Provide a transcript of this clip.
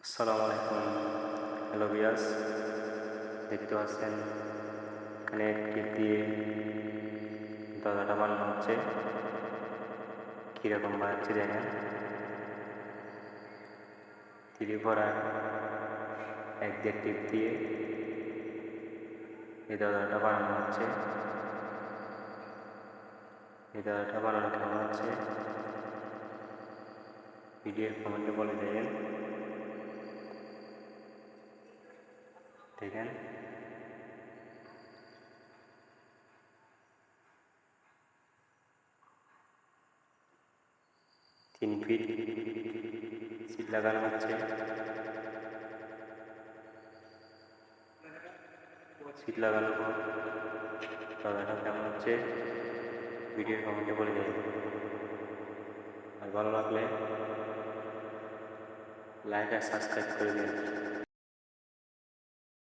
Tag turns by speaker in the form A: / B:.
A: আসসালামু আলাইকুম। Hello viewers, দেখতে পাচ্ছেন এখানে টিপ দিয়ে দরজাটা বানানো হচ্ছে। কীরকম বানাচ্ছি দেখেন। 3/4 এক দিয়ে টিপ দিয়ে এই দরজাটা বানানো হচ্ছে। এই দরজাটা বানানো কেমন হচ্ছে ভিডিওর কমেন্টে বলে দেবেন। দেখেন তিন ফিট সিট লাগানো হচ্ছে। সিট লাগানোর পর দরজাটা কেমন হচ্ছে ভিডিওর কমেন্টে বলে দেবেন। আর ভালো লাগলে লাইক আর সাবস্ক্রাইব করে দিন।